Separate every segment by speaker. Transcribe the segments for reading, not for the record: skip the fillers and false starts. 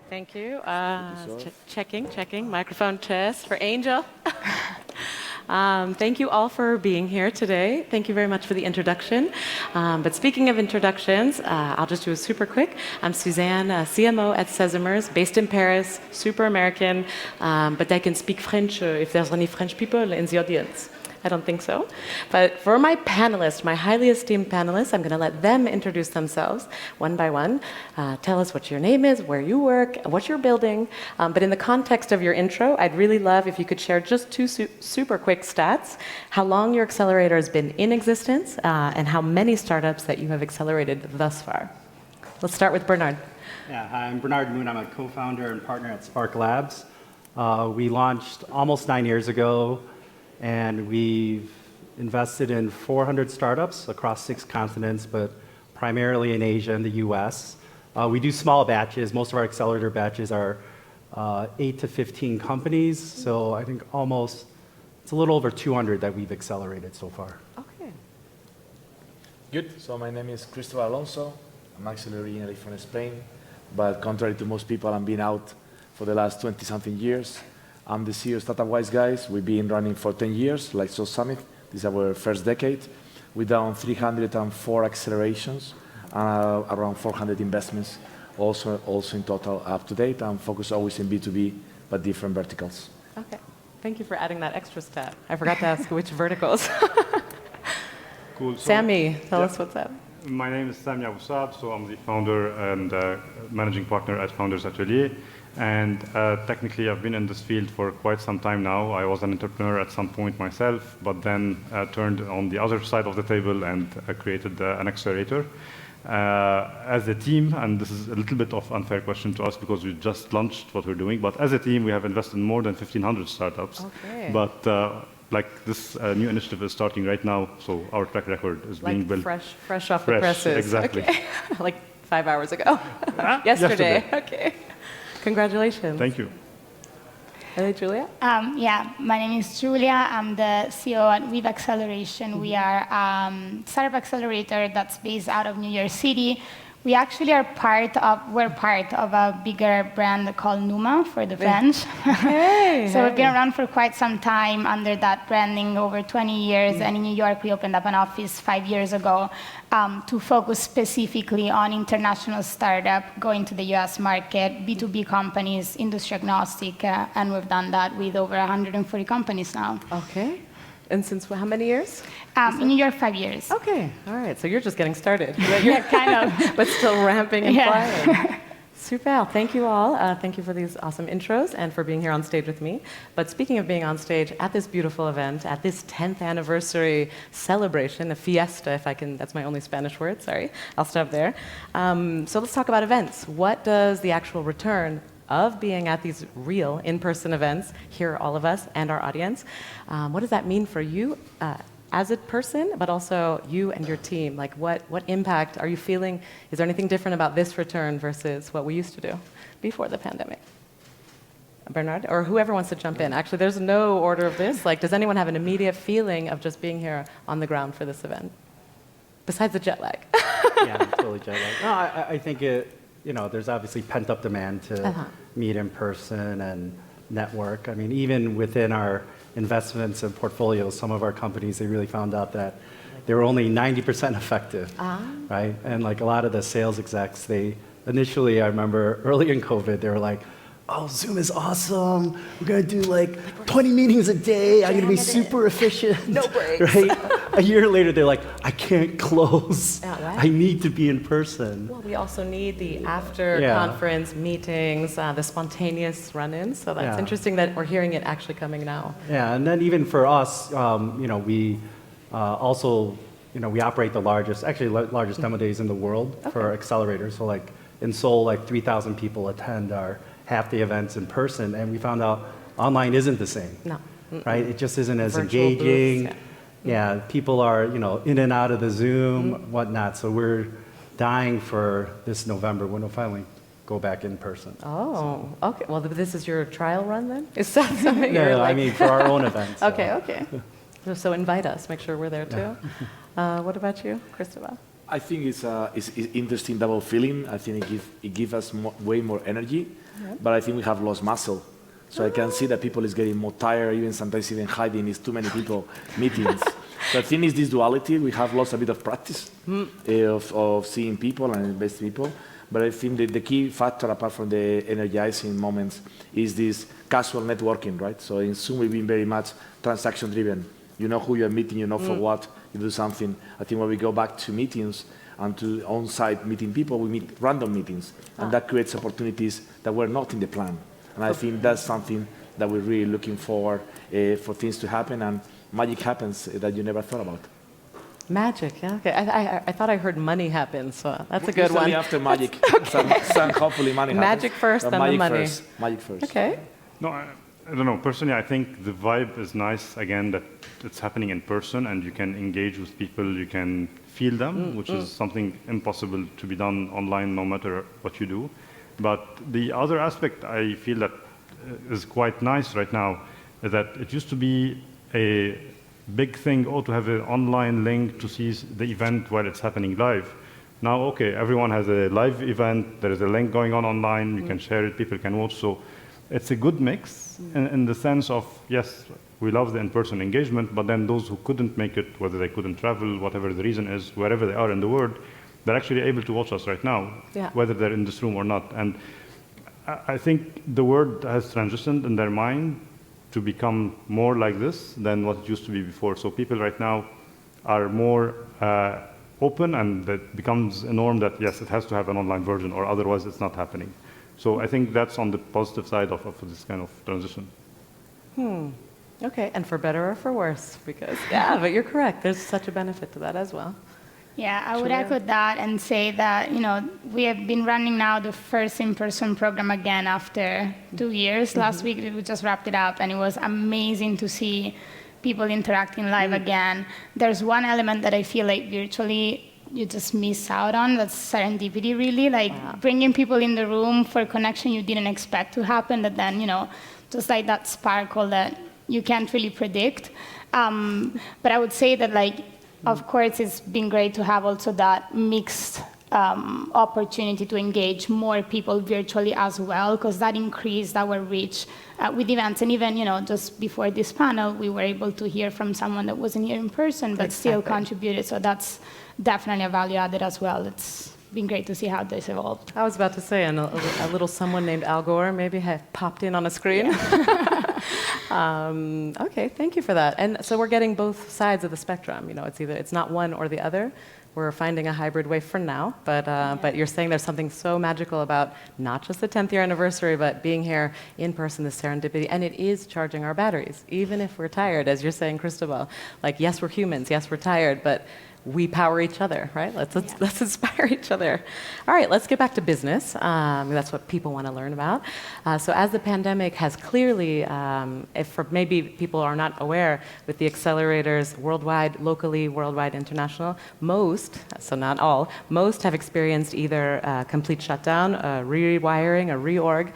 Speaker 1: Thank you. Checking. Microphone test for Angel. Thank you all for being here today. Thank you very much for the introduction. But speaking of introductions, I'll just do a super quick. I'm Suzanne, CMO at Accelerators, based in Paris, super American, but I can speak French if there's any French people in the audience. I don't think so. But for my panelists, my highly esteemed panelists, I'm going to let them introduce themselves one by one. Tell us what your name is, where you work, what you're building. But in the context of your intro, I'd really love if you could share just two super quick stats, how long your accelerator has been in existence, and how many startups that you have accelerated thus far. Let's start with Bernard.
Speaker 2: Yeah, hi, I'm Bernard Moon. I'm a co-founder and partner at Spark Labs. We launched almost 9 years ago, and we've invested in 400 startups across 6 continents, but primarily in Asia and the US. We do small batches. Most of our accelerator batches are 8 to 15 companies. So I think it's a little over 200 that we've accelerated so far.
Speaker 1: Okay.
Speaker 3: Good. So my name is Cristobal Alonso. I'm actually originally from Spain, but contrary to most people, I've been out for the last 20-something years. I'm the CEO of Startup Wise Guys. We've been running for 10 years, like So Summit. This is our first decade. We've done 304 accelerations, around 400 investments, also in total up to date. I'm focused always in B2B, but different verticals.
Speaker 1: Okay. Thank you for adding that extra stat. I forgot to ask which verticals.
Speaker 4: Cool.
Speaker 1: Sammy, tell us what's up.
Speaker 4: My name is Sami Aboussab, so I'm the founder and managing partner at Founders Atelier. And technically, I've been in this field for quite some time now. I was an entrepreneur at some point myself, but then turned on the other side of the table and created an accelerator. As a team, and this is a little bit of unfair question to us because we just launched what we're doing, but as a team, we have invested in more than 1,500 startups.
Speaker 1: Okay.
Speaker 4: But like this new initiative is starting right now, so our track record is being built.
Speaker 1: Fresh off the presses.
Speaker 4: Exactly.
Speaker 1: Okay. Like 5 hours ago. Yesterday. Okay. Congratulations.
Speaker 4: Thank you.
Speaker 1: Hey, Julia?
Speaker 5: Yeah, my name is Julia. I'm the CEO at Weave Acceleration. We are a startup accelerator that's based out of New York City. We actually are we're part of a bigger brand called Numa for the French.
Speaker 1: Hey,
Speaker 5: so we've been around for quite some time under that branding, over 20 years. And in New York, we opened up an office 5 years ago to focus specifically on international startup, going to the US market, B2B companies, industry agnostic, and we've done that with over 140 companies now.
Speaker 1: Okay. And since how many years?
Speaker 5: In New York, 5 years.
Speaker 1: Okay. All right. So you're just getting started.
Speaker 5: Yeah, kind of.
Speaker 1: But still ramping and flying. Super. Thank you all. Thank you for these awesome intros and for being here on stage with me. But speaking of being on stage at this beautiful event, at this 10th anniversary celebration, a fiesta, if I can, that's my only Spanish word, sorry. I'll stop there. So let's talk about events. What does the actual return of being at these real in-person events, here all of us and our audience, what does that mean for you as a person, but also you and your team? Like what impact are you feeling? Is there anything different about this return versus what we used to do before the pandemic? Bernard, or whoever wants to jump in. Actually, there's no order of this. Like, does anyone have an immediate feeling of just being here on the ground for this event? Besides the jet lag.
Speaker 2: Yeah, totally jet lag. No, I think there's obviously pent-up demand to meet in person and network. I mean, even within our investments and portfolios, some of our companies, they really found out that they were only 90% effective, right? And like a lot of the sales execs, initially, I remember early in COVID, they were like, oh, Zoom is awesome. We're going to do like 20 meetings a day. I'm going to be super efficient.
Speaker 1: No breaks.
Speaker 2: Right? A year later, they're like, I can't close. I need to be in person.
Speaker 1: Well, we also need the after-conference meetings, the spontaneous run-ins. So that's interesting that we're hearing it actually coming now.
Speaker 2: Yeah, and then even for us, we also, we operate the largest demo days in the world for accelerators. So like in Seoul, like 3,000 people attend our half the events in person, and we found out online isn't the same. No. Right? It just isn't as
Speaker 1: Virtual
Speaker 2: engaging.
Speaker 1: booths,
Speaker 2: yeah, people are, in and out of the Zoom, whatnot. So we're dying for this November when we'll finally go back in person.
Speaker 1: Oh, okay. Well, this is your trial run then? Is that something you're
Speaker 2: No,
Speaker 1: like...
Speaker 2: I mean for our own events. So.
Speaker 1: Okay. So invite us. Make sure we're there too. What about you, Cristobal?
Speaker 3: I think it's interesting double feeling. I think it gives us way more energy, but I think we have lost muscle. So I can see that people is getting more tired, even sometimes even hiding. It's too many people meetings. So I think it's this duality. We have lost a bit of practice of seeing people and investing people. But I think the key factor, apart from the energizing moments, is this casual networking, right? So in Zoom, we've been very much transaction-driven. You know who you're meeting, you know for what, you do something. I think when we go back to meetings and to on-site meeting people, we meet random meetings. And that creates opportunities that were not in the plan. And I think that's something that we're really looking forward for things to happen. And magic happens that you never thought about.
Speaker 1: Magic, yeah. Okay. I thought I heard money happen, so that's a good one.
Speaker 3: After magic, hopefully money happens.
Speaker 1: Magic first, then the money.
Speaker 3: Magic first.
Speaker 1: Okay.
Speaker 4: No, I don't know. Personally, I think the vibe is nice, again, that it's happening in person and you can engage with people, you can feel them, which is something impossible to be done online no matter what you do. But the other aspect I feel that is quite nice right now is that it used to be a big thing, to have an online link to see the event while it's happening live. Now, okay, everyone has a live event, there is a link going on online, you can share it, people can watch. So it's a good mix in the sense of, yes, we love the in-person engagement, but then those who couldn't make it, whether they couldn't travel, whatever the reason is, wherever they are in the world, they're actually able to watch us right now, whether they're in this room or not. And I think the world has transitioned in their mind to become more like this than what it used to be before. So people right now are more open, and that becomes a norm that, yes, it has to have an online version, or otherwise it's not happening. So I think that's on the positive side of this kind of transition.
Speaker 1: Okay, and for better or for worse, because, but you're correct. There's such a benefit to that as well.
Speaker 5: Yeah, I would echo that and say that, we have been running now the first in-person program again after 2 years. Last week, we just wrapped it up, and it was amazing to see people interacting live again. There's one element that I feel like virtually you just miss out on. That's serendipity, really, like bringing people in the room for a connection you didn't expect to happen, that then, just like that sparkle that you can't really predict. But I would say that, of course, it's been great to have also that mixed opportunity to engage more people virtually as well, because that increased our reach with events. And even, just before this panel, we were able to hear from someone that wasn't here in person, but still contributed. So that's definitely a value added as well. It's been great to see how this evolved.
Speaker 1: I was about to say, and a little someone named Al Gore maybe had popped in on a screen. Okay, thank you for that. And so we're getting both sides of the spectrum. It's not one or the other. We're finding a hybrid way for now, but you're saying there's something so magical about not just the 10th year anniversary, but being here in person, this serendipity, and it is charging our batteries, even if we're tired, as you're saying, Cristobal. Yes, we're humans, yes, we're tired, but we power each other, right? Let's inspire each other. All right, let's get back to business. That's what people want to learn about. So as the pandemic has clearly, if for maybe people are not aware, with the accelerators worldwide, locally, worldwide, international, most, so not all, most have experienced either a complete shutdown, a rewiring, a reorg,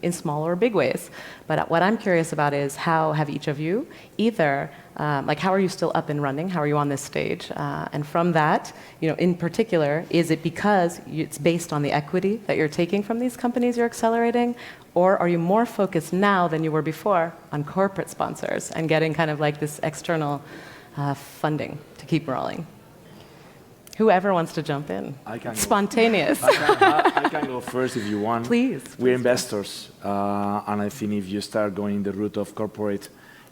Speaker 1: in small or big ways. But what I'm curious about is how have each of you either how are you still up and running? How are you on this stage? And from that, in particular, is it because it's based on the equity that you're taking from these companies you're accelerating? Or are you more focused now than you were before on corporate sponsors and getting kind of this external funding to keep rolling? Whoever wants to jump in.
Speaker 3: I can
Speaker 1: Spontaneous.
Speaker 3: I can go first if you want.
Speaker 1: Please.
Speaker 3: We're investors, and I think if you start going the route of corporate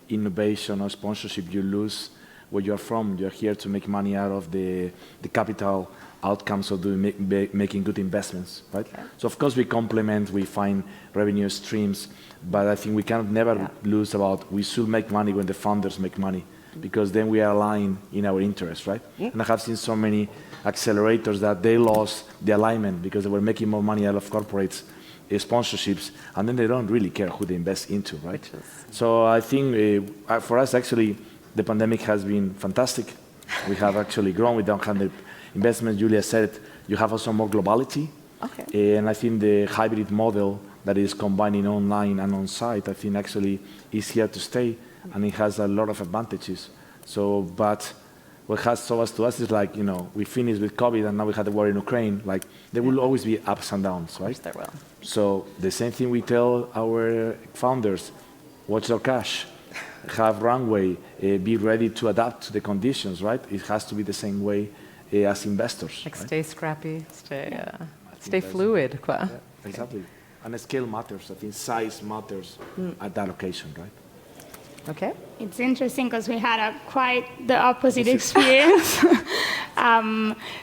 Speaker 3: innovation or sponsorship, you lose where you're from. You're here to make money out of the capital outcomes of making good investments, right? Okay. So of course we complement, we find revenue streams, but I think we can never lose about we should make money when the founders make money, because then we are aligned in our interests, right? And I have seen so many accelerators that they lost the alignment because they were making more money out of corporates sponsorships, and then they don't really care who they invest into, right? So I think for us, actually, the pandemic has been fantastic. We have actually grown. We don't have the investment. Julia said it. You have also more globality.
Speaker 1: Okay.
Speaker 3: And I think the hybrid model that is combining online and on-site, I think actually is here to stay, and it has a lot of advantages. So, but what has so us to us is like, we finished with COVID and now we had the war in Ukraine. Like, there will always be ups and downs, right?
Speaker 1: Of course there will.
Speaker 3: So the same thing we tell our founders, watch your cash, have runway, be ready to adapt to the conditions, right? It has to be the same way as investors.
Speaker 1: Like
Speaker 3: right?
Speaker 1: stay scrappy, stay
Speaker 3: that's-
Speaker 1: fluid. Quoi.
Speaker 3: Yeah, exactly. And the scale matters. I think size matters at that location, right?
Speaker 1: Okay.
Speaker 5: It's interesting because we had quite the opposite experience.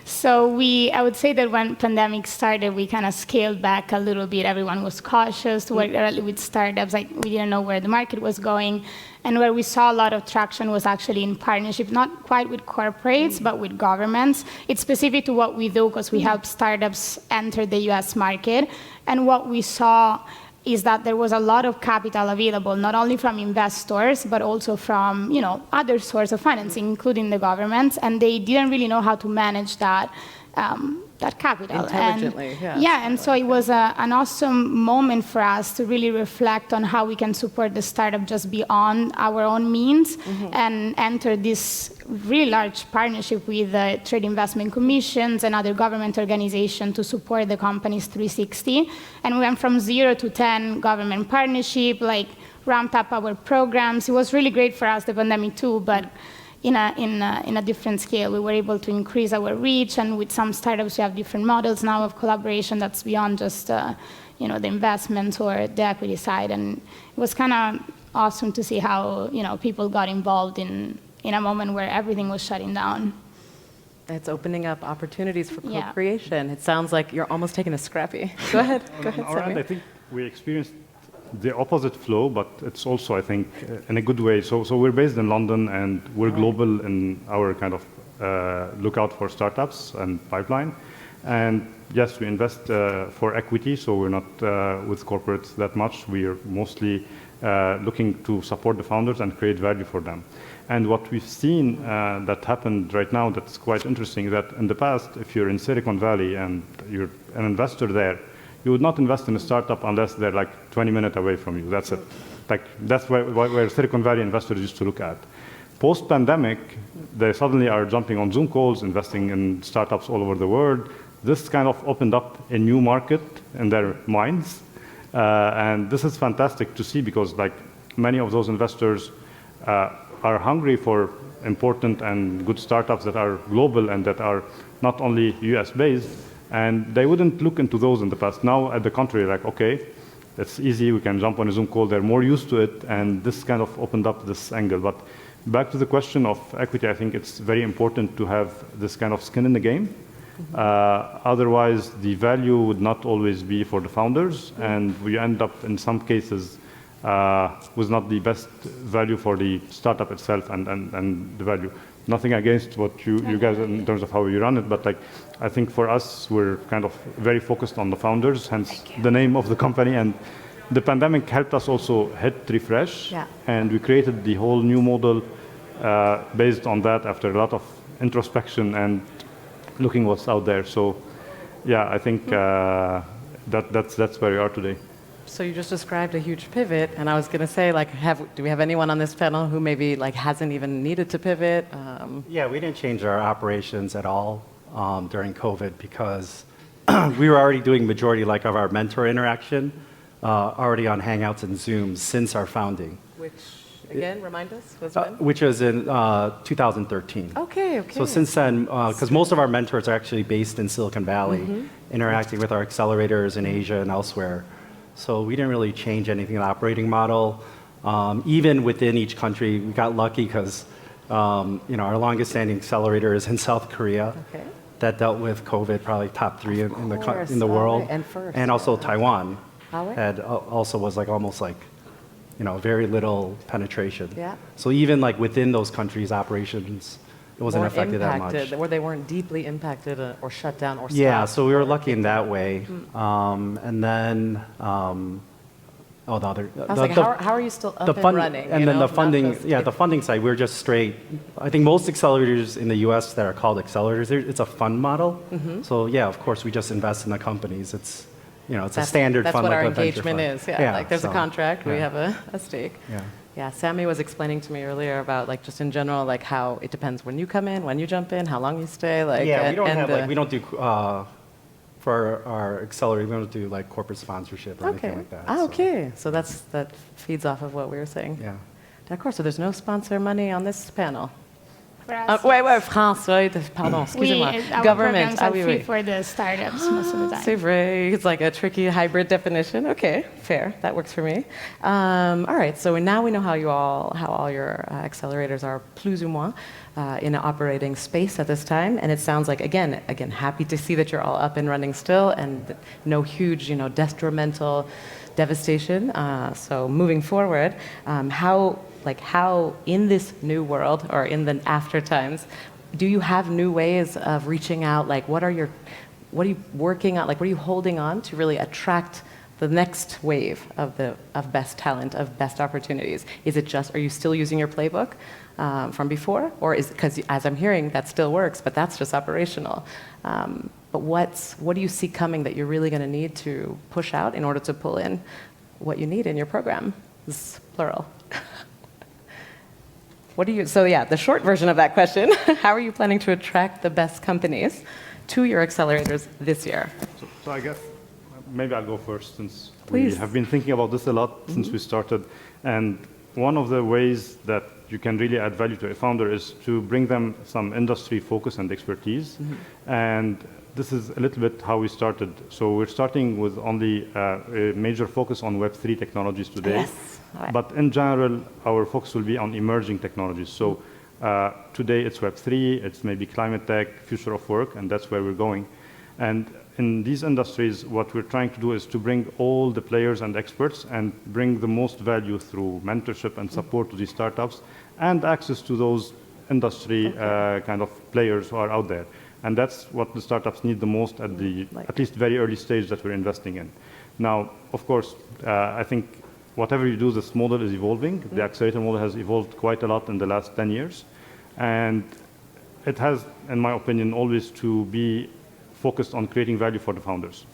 Speaker 5: So I would say that when pandemic started, we kind of scaled back a little bit. Everyone was cautious to work directly with startups. Like we didn't know where the market was going. And where we saw a lot of traction was actually in partnership, not quite with corporates, but with governments. It's specific to what we do because we help startups enter the US market. And what we saw is that there was a lot of capital available, not only from investors, but also from other sources of financing, including the governments, and they didn't really know how to manage that capital.
Speaker 1: Intelligently,
Speaker 5: and, and so it was an awesome moment for us to really reflect on how we can support the startup just beyond our own means and enter this really large partnership with the trade investment commissions and other government organizations to support the company's 360. And we went from 0 to 10 government partnership, like ramped up our programs. It was really great for us, the pandemic too, but in a different scale. We were able to increase our reach, and with some startups, we have different models now of collaboration that's beyond just the investments or the equity side. And it was kind of awesome to see how people got involved in a moment where everything was shutting down.
Speaker 1: It's opening up opportunities for
Speaker 5: Yeah.
Speaker 1: co-creation. It sounds like you're almost taking a scrappy. Go ahead. Go ahead,
Speaker 4: On our end,
Speaker 1: Samir.
Speaker 4: I think we experienced the opposite flow, but it's also, I think, in a good way. So we're based in London, and we're global in our kind of lookout for startups and pipeline. And yes, we invest for equity, so we're not with corporates that much. We are mostly looking to support the founders and create value for them. And what we've seen that happened right now that's quite interesting, that in the past, if you're in Silicon Valley and you're an investor there, you would not invest in a startup unless they're like 20 minutes away from you. That's it. Like, that's where Silicon Valley investors used to look at. Post-pandemic, they suddenly are jumping on Zoom calls, investing in startups all over the world. This kind of opened up a new market in their minds. And this is fantastic to see because like many of those investors are hungry for important and good startups that are global and that are not only US-based. And they wouldn't look into those in the past. Now, at the contrary, like, okay, it's easy, we can jump on a Zoom call, they're more used to it, and this kind of opened up this angle. But back to the question of equity, I think it's very important to have this kind of skin in the game. Otherwise, the value would not always be for the founders, and we end up, in some cases, with not the best value for the startup itself and the value. Nothing against what you guys in terms of how you run it, but like I think for us, we're kind of very focused on the founders, hence the name of the company. And the pandemic helped us also hit refresh, and we created the whole new model based on that after a lot of introspection and looking what's out there. So, yeah, I think that's where we are today.
Speaker 1: So you just described a huge pivot, and I was going to say, like, do we have anyone on this panel who maybe like hasn't even needed to pivot?
Speaker 2: Yeah, we didn't change our operations at all during COVID because we were already doing majority like of our mentor interaction already on Hangouts and Zooms since our founding.
Speaker 1: Which, again, remind us, was when?
Speaker 2: Which was in 2013.
Speaker 1: Okay.
Speaker 2: So since then, because most of our mentors are actually based in Silicon Valley, interacting with our accelerators in Asia and elsewhere. So we didn't really change anything in the operating model. Even within each country, we got lucky because our longest standing accelerator is in South Korea.
Speaker 1: Okay.
Speaker 2: That dealt with COVID, probably top 3 in the world.
Speaker 1: Right. And first.
Speaker 2: And also Taiwan
Speaker 1: Right.
Speaker 2: also was like almost like, very little penetration.
Speaker 1: Yeah.
Speaker 2: So even like within those countries, operations, it wasn't
Speaker 1: More
Speaker 2: affected that much.
Speaker 1: impacted, where they weren't deeply impacted or shut down or stopped.
Speaker 2: Yeah, so we were lucky in that way. And then Oh, the other.
Speaker 1: I was like, how are you still up and running?
Speaker 2: And then the funding, the funding side, we're just straight. I think most accelerators in the U.S. that are called accelerators, it's a fund model. So yeah, of course, we just invest in the companies. It's, it's a standard fund.
Speaker 1: That's what
Speaker 2: like
Speaker 1: our
Speaker 2: a venture
Speaker 1: engagement
Speaker 2: fund.
Speaker 1: is. Yeah, like there's a contract, we
Speaker 2: yeah.
Speaker 1: have a stake.
Speaker 2: Yeah.
Speaker 1: Yeah, Sammy was explaining to me earlier about like just in general, like how it depends when you come in, when you jump in, how long you stay. Like
Speaker 2: Yeah, we don't do for our accelerator, we don't do like corporate sponsorship or anything like that.
Speaker 1: Ah, okay. So that feeds off of what we were saying.
Speaker 2: Yeah.
Speaker 1: D'accord. So there's no sponsor money on this panel.
Speaker 5: For us,
Speaker 1: Ouais, France, pardon, excusez-moi.
Speaker 5: our
Speaker 1: Government.
Speaker 5: programs are free for the startups most of the time.
Speaker 1: C'est vrai. It's like a tricky hybrid definition. Okay, fair. That works for me. All right. So now we know how all your accelerators are plus ou moins in an operating space at this time. And it sounds like again, happy to see that you're all up and running still, and no huge, detrimental devastation. So moving forward, how in this new world or in the after times, do you have new ways of reaching out? Like, what are you working on? Like, what are you holding on to really attract the next wave of best talent, of best opportunities? Are you still using your playbook from before? Or because as I'm hearing, that still works, but that's just operational. But what do you see coming that you're really going to need to push out in order to pull in what you need in your program? This is plural. The short version of that question, how are you planning to attract the best companies to your accelerators this year?
Speaker 4: So I guess maybe I'll go first, since
Speaker 1: Please.
Speaker 4: we have been thinking about this a lot since we started. And one of the ways that you can really add value to a founder is to bring them some industry focus and expertise. And this is a little bit how we started. So we're starting with only a major focus on Web3 technologies today.
Speaker 1: Yes. Right.
Speaker 4: But in general, our focus will be on emerging technologies. So today it's Web3, it's maybe climate tech, future of work, and that's where we're going. And in these industries, what we're trying to do is to bring all the players and experts and bring the most value through mentorship and support to these startups and access to those industry kind of players who are out there. And that's what the startups need the most at the at least very early stage that we're investing in. Now, of course, I think whatever you do, this model is evolving. The accelerator model has evolved quite a lot in the last 10 years. And it has, in my opinion, always to be focused on creating value for the founders.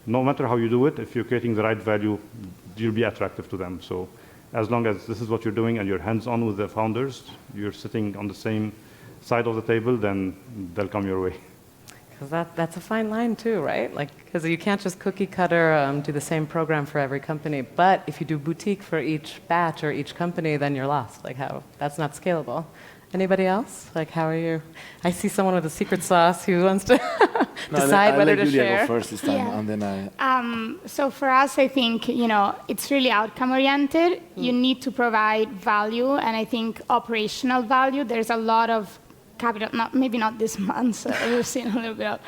Speaker 4: No matter how you do it, if you're creating the right value, you'll be attractive to them. So as long as this is what you're doing and you're hands-on with the founders, you're sitting on the same side of the table, then they'll come your way.
Speaker 1: Because that's a fine line too, right? Like, because you can't just cookie cutter do the same program for every company. But if you do boutique for each batch or each company, then you're lost. Like, that's not scalable. Anybody else? Like, how are you? I see someone with a secret sauce who wants to decide whether to share.
Speaker 3: I'll let Julia go first this time, and then
Speaker 5: So for us, I think, it's really outcome oriented. You need to provide value, and I think operational value. There's a lot of capital, maybe not this month, so we've seen a little bit of,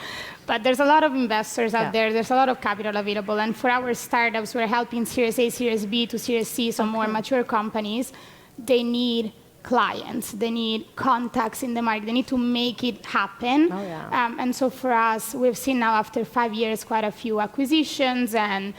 Speaker 5: but there's a lot of investors out there. There's a lot of capital available. And for our startups, we're helping Series A, Series B to Series C, so more mature companies. They need clients. They need contacts in the market. They need to make it happen.
Speaker 1: Oh, yeah.
Speaker 5: And so for us, we've seen now after 5 years quite a few acquisitions and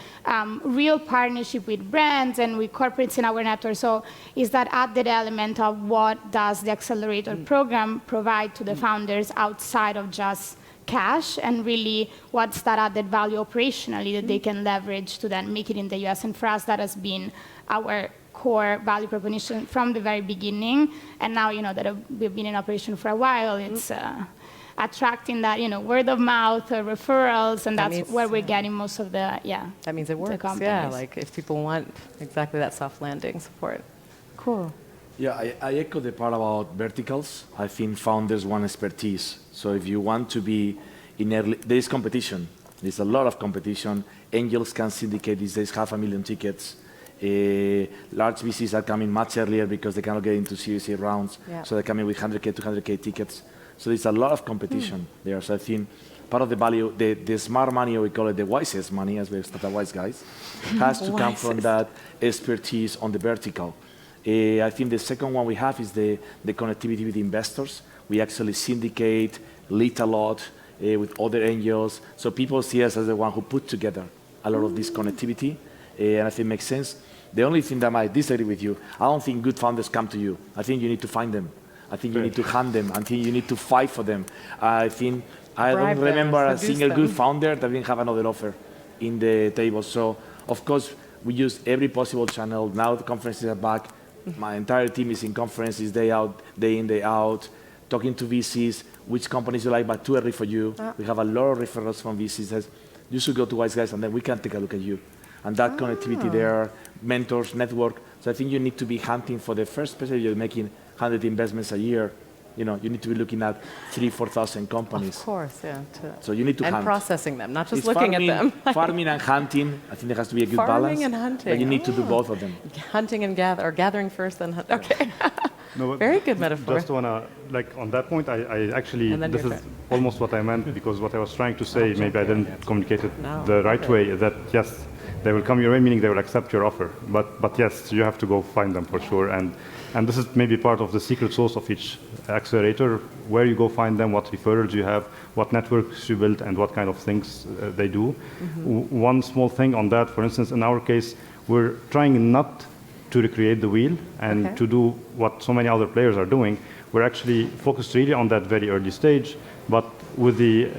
Speaker 5: real partnership with brands and with corporates in our network. So is that added element of what does the accelerator program provide to the founders outside of just cash, and really what's that added value operationally that they can leverage to then make it in the US. And for us, that has been our core value proposition from the very beginning. And now, that we've been in operation for a while, it's attracting that, word of mouth or referrals, and that's where we're getting most of the,
Speaker 1: That means it works, like if people want exactly that soft landing support. Cool.
Speaker 3: Yeah, I echo the part about verticals. I think founders want expertise. So if you want to be there is competition. There's a lot of competition. Angels can syndicate these days 500,000 tickets. Large VCs are coming much earlier because they cannot get into Series A rounds. So they're coming with 100K, 200K tickets. So there's a lot of competition there. So I think part of the value, the smart money, or we call it the wisest money, as we're startup wise guys, has to come from that expertise on the vertical. I think the second one we have is the connectivity with investors. We actually syndicate, lead a lot with other angels. So people see us as the one who put together a lot of this connectivity. and I think it makes sense. The only thing that I might disagree with you, I don't think good founders come to you. I think you need to find them. I think you need to hunt them. I think you need to fight for them. I think I
Speaker 1: Bribe
Speaker 3: don't
Speaker 1: them,
Speaker 3: remember a
Speaker 1: seduce
Speaker 3: single
Speaker 1: them.
Speaker 3: good founder that didn't have another offer in the table. So, of course, we use every possible channel. Now the conferences are back. My entire team is in conferences day out, day in, day out, talking to VCs, which companies you like, but too early for you. We have a lot of referrals from VCs. Says, you should go to Wise Guys, and then we can take a look at you. And that connectivity there, mentors, network. So I think you need to be hunting for the first, especially if you're making 100 investments a year. You need to be looking at 3,000, 4,000 companies.
Speaker 1: Of course, yeah.
Speaker 3: So you need to hunt.
Speaker 1: And processing them, not just
Speaker 3: It's
Speaker 1: looking
Speaker 3: farming,
Speaker 1: at them.
Speaker 3: farming and hunting. I think there has to be a good
Speaker 1: Farming
Speaker 3: balance.
Speaker 1: and hunting.
Speaker 3: But you need to do both of them.
Speaker 1: Hunting and gathering first, then hunt. Okay.
Speaker 4: No, but
Speaker 1: Very good metaphor.
Speaker 4: Just wanna, on that point, I actually,
Speaker 1: And then
Speaker 4: this
Speaker 1: your
Speaker 4: is
Speaker 1: turn.
Speaker 4: almost what I meant, because what I was trying to say, maybe I didn't communicate it
Speaker 1: No.
Speaker 4: the right way, is that yes, they will come your way, meaning they will accept your offer. But yes, you have to go find them for sure. And this is maybe part of the secret sauce of each accelerator, where you go find them, what referrals you have, what networks you build, and what kind of things they do. One small thing on that, for instance, in our case, we're trying not to recreate the wheel and to do what so many other players are doing. We're actually focused really on that very early stage, but with the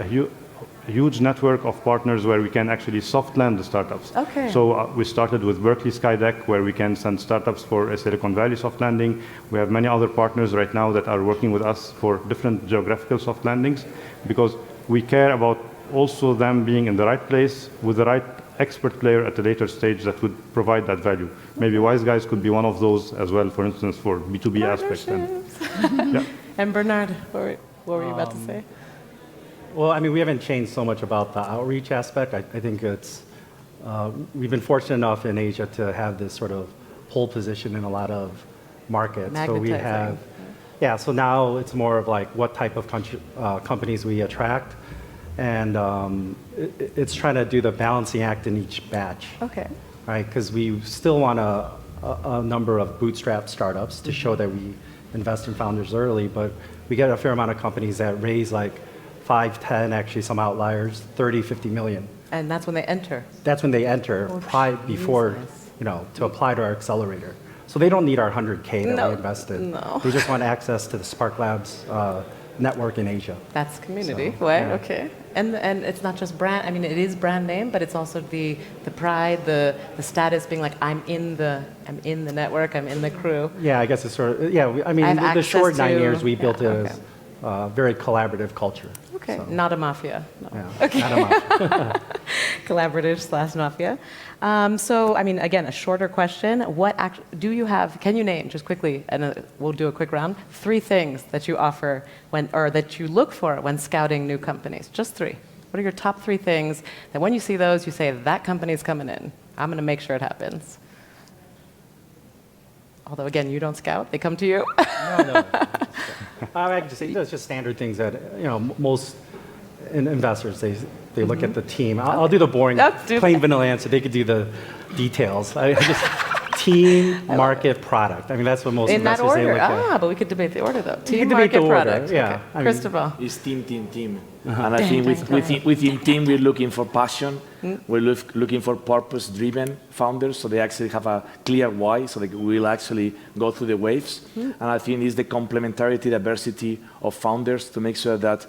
Speaker 4: huge network of partners where we can actually soft land the startups.
Speaker 1: Okay.
Speaker 4: So we started with Berkeley Skydeck, where we can send startups for a Silicon Valley soft landing. We have many other partners right now that are working with us for different geographical soft landings, because we care about also them being in the right place with the right expert player at a later stage that would provide that value. Maybe Wise Guys could be one of those as well, for instance, for B2B aspects.
Speaker 1: And Bernard, what were you about to say?
Speaker 2: Well, I mean, we haven't changed so much about the outreach aspect. I think we've been fortunate enough in Asia to have this sort of pole position in a lot of markets. So we have, so now it's more of like what type of companies we attract. And it's trying to do the balancing act in each batch.
Speaker 1: Okay.
Speaker 2: Right, because we still want a number of bootstrap startups to show that we invest in founders early, but we get a fair amount of companies that raise like 5, 10, actually some outliers, 30, 50 million.
Speaker 1: And that's when they enter.
Speaker 2: That's when they enter, before, to apply to our accelerator. So they don't need our 100K that we invested.
Speaker 1: No.
Speaker 2: They just want access to the Spark Labs network in Asia.
Speaker 1: That's community,
Speaker 2: So,
Speaker 1: right?
Speaker 2: yeah.
Speaker 1: Okay. And it's not just brand. I mean, it is brand name, but it's also the pride, the status, being like I'm in the network, I'm in the crew.
Speaker 2: Yeah, I guess it's sort of I mean,
Speaker 1: I have
Speaker 2: the short
Speaker 1: access
Speaker 2: 9
Speaker 1: to-
Speaker 2: years we built
Speaker 1: yeah,
Speaker 2: a very collaborative culture.
Speaker 1: Okay.
Speaker 2: So,
Speaker 1: Not a mafia. No.
Speaker 2: yeah, not a mafia.
Speaker 1: Collaborative/mafia. So, I mean, again, a shorter question. Can you name, just quickly, and we'll do a quick round, 3 things that you offer or that you look for when scouting new companies? Just 3. What are your top 3 things that when you see those, you say, that company's coming in. I'm going to make sure it happens. Although, again, you don't scout. They come to you.
Speaker 2: No. I can just say it's just standard things that most investors they look at the team. I'll do the boring, plain vanilla answer. They could do the details. I just team, market, product. I mean, that's what most
Speaker 1: In that
Speaker 2: investors they
Speaker 1: order.
Speaker 2: look at.
Speaker 1: But we could debate the order, though.
Speaker 2: We
Speaker 1: Team,
Speaker 2: could debate the
Speaker 1: market,
Speaker 2: order,
Speaker 1: product.
Speaker 2: yeah.
Speaker 1: Okay.
Speaker 2: I mean-
Speaker 1: Christopher.
Speaker 3: It's team. And I think within team, we're looking for passion. We're looking for purpose-driven founders, so they actually have a clear why, so they will actually go through the waves. And I think it's the complementarity, diversity of founders to make sure that,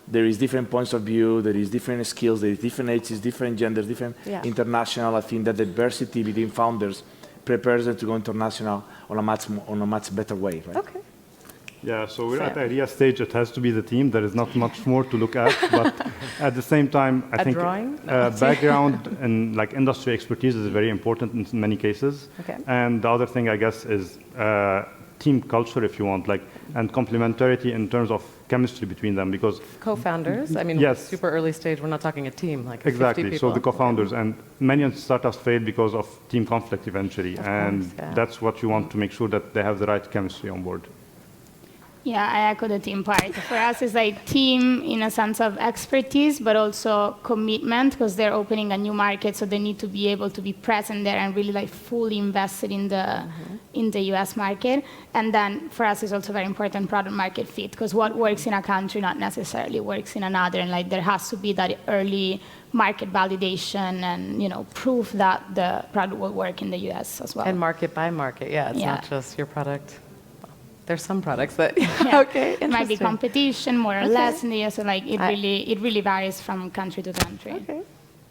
Speaker 3: there is different points of view, there is different skills, there is different ages, different genders, different international. I think that diversity between founders prepares them to go international on a much better way, right?
Speaker 1: Okay.
Speaker 4: Yeah, so we're at the idea stage. It has to be the team. There is not much more to look at, but at the same time, I think background and like industry expertise is very important in many cases.
Speaker 1: Okay.
Speaker 4: And the other thing, I guess, is team culture, if you want, and complementarity in terms of chemistry between them, because
Speaker 1: Co-founders. I mean,
Speaker 4: yes.
Speaker 1: super early stage. We're not talking a team, like 50
Speaker 4: exactly.
Speaker 1: people.
Speaker 4: So the co-founders, and many startups fail because of team conflict eventually, and
Speaker 1: course, yeah.
Speaker 4: that's what you want to make sure that they have the right chemistry on board.
Speaker 5: Yeah, I echo the team part. For us, it's like team in a sense of expertise, but also commitment, because they're opening a new market, so they need to be able to be present there and really like fully invested in in the US market. And then for us, it's also very important product market fit, because what works in a country not necessarily works in another. And like there has to be that early market validation and proof that the product will work in the US as well.
Speaker 1: And market by market, yeah. It's
Speaker 5: Yeah.
Speaker 1: not just your product. There's some products that,
Speaker 5: Yeah.
Speaker 1: okay,
Speaker 5: It might be
Speaker 1: interesting.
Speaker 5: competition more or
Speaker 1: Okay.
Speaker 5: less in the US. So like it really varies from country to country.
Speaker 1: Okay.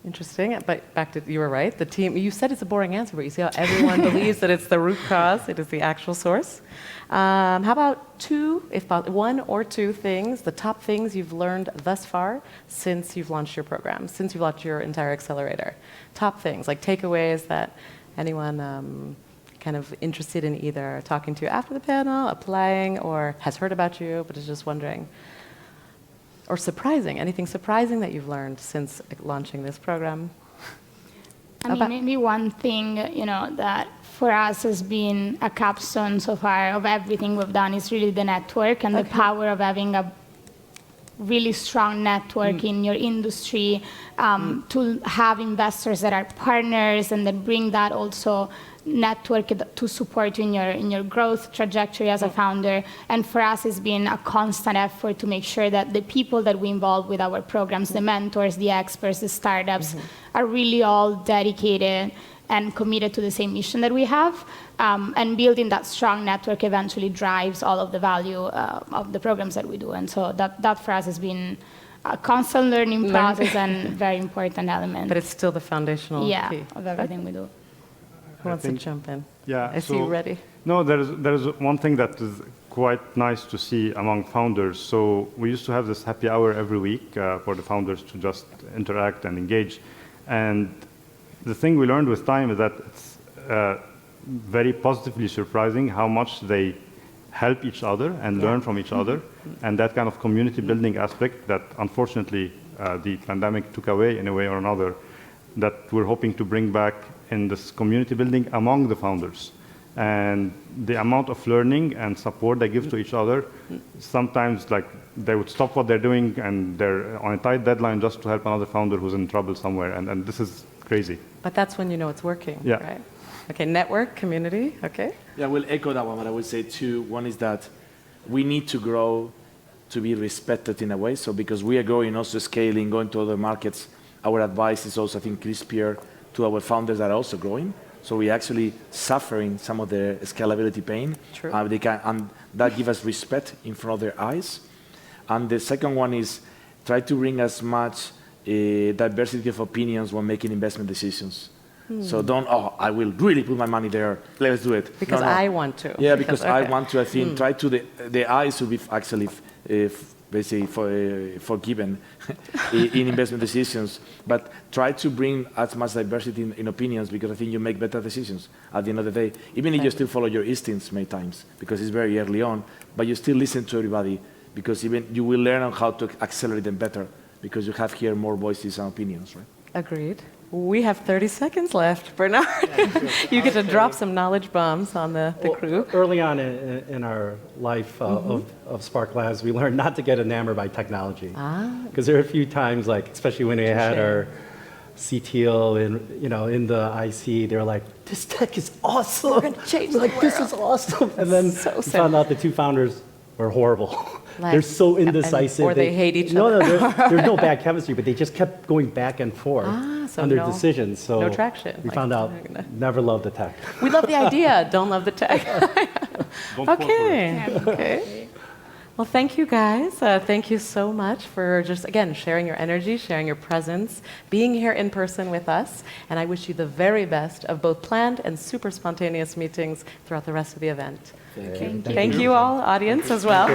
Speaker 1: Interesting. But back to, you were right, the team, you said it's a boring answer, but you see how everyone believes that it's the root cause, it is the actual source. How about one or two things, the top things you've learned thus far since you've launched your program, since you've launched your entire accelerator? Top things, like takeaways that anyone kind of interested in either talking to you after the panel, applying, or has heard about you, but is just wondering. Or surprising, anything surprising that you've learned since launching this program?
Speaker 5: I mean, maybe one thing, that for us has been a capstone so far of everything we've done is really the network and the power of having a really strong network in your industry, to have investors that are partners and that bring that also network to support you in your growth trajectory as a founder. And for us, it's been a constant effort to make sure that the people that we involve with our programs, the mentors, the experts, the startups, are really all dedicated and committed to the same mission that we have. And building that strong network eventually drives all of the value of the programs that we do. And so that for us has been a constant learning process and very important element.
Speaker 1: But it's still the foundational key.
Speaker 5: Of everything we do.
Speaker 1: Who wants to jump in?
Speaker 4: Yeah,
Speaker 1: I see you ready.
Speaker 4: No, there's one thing that is quite nice to see among founders. So we used to have this happy hour every week for the founders to just interact and engage. And the thing we learned with time is that it's very positively surprising how much they help each other and learn from each other. And that kind of community building aspect that unfortunately the pandemic took away in a way or another, that we're hoping to bring back in this community building among the founders. And the amount of learning and support they give to each other, sometimes like they would stop what they're doing and they're on a tight deadline just to help another founder who's in trouble somewhere. And this is crazy.
Speaker 1: But that's when you know it's working,
Speaker 4: Yeah.
Speaker 1: right? Okay, network, community, okay.
Speaker 3: Yeah, I will echo that one, but I would say two. One is that we need to grow to be respected in a way. So because we are growing, also scaling, going to other markets, our advice is also, I think, crispier to our founders that are also growing. So we're actually suffering some of the scalability pain.
Speaker 1: True.
Speaker 3: And that gives us respect in front of their eyes. And the second one is try to bring as much diversity of opinions when making investment decisions. So don't, I will really put my money there. Let's do it.
Speaker 1: Because
Speaker 3: No.
Speaker 1: I want to.
Speaker 3: Yeah, because I
Speaker 1: okay.
Speaker 3: want to. I think try to the eyes will be actually basically forgiven in investment decisions. But try to bring as much diversity in opinions, because I think you make better decisions at the end of the day. Even if you still follow your instincts many times, because it's very early on, but you still listen to everybody, because even you will learn on how to accelerate them better, because you have here more voices and opinions, right?
Speaker 1: Agreed. We have 30 seconds left. Bernard, you get to drop some knowledge bombs on the crew.
Speaker 2: Early on in our life of Spark Labs, we learned not to get enamored by technology. Because there are a few times, like especially when we had our CTO in the IC, they were like, "This tech is awesome.
Speaker 1: We're gonna change the
Speaker 2: like, this is awesome." And then
Speaker 1: So
Speaker 2: we
Speaker 1: sad.
Speaker 2: found out the two founders were horrible.
Speaker 1: Like,
Speaker 2: they're so indecisive.
Speaker 1: or they hate each other.
Speaker 2: No, there's no bad chemistry, but they just kept going back and forth
Speaker 1: so
Speaker 2: on their
Speaker 1: no-
Speaker 2: decisions. So
Speaker 1: no traction.
Speaker 2: We
Speaker 1: Like,
Speaker 2: found out,
Speaker 1: they're gonna-
Speaker 2: never love the tech.
Speaker 1: We love the idea, don't love the tech.
Speaker 4: Don't fall for it.
Speaker 1: Okay. Well, thank you guys. Thank you so much for just, again, sharing your energy, sharing your presence, being here in person with us. And I wish you the very best of both planned and super spontaneous meetings throughout the rest of the event.
Speaker 5: Thank you.
Speaker 1: Thank you all, audience, as well.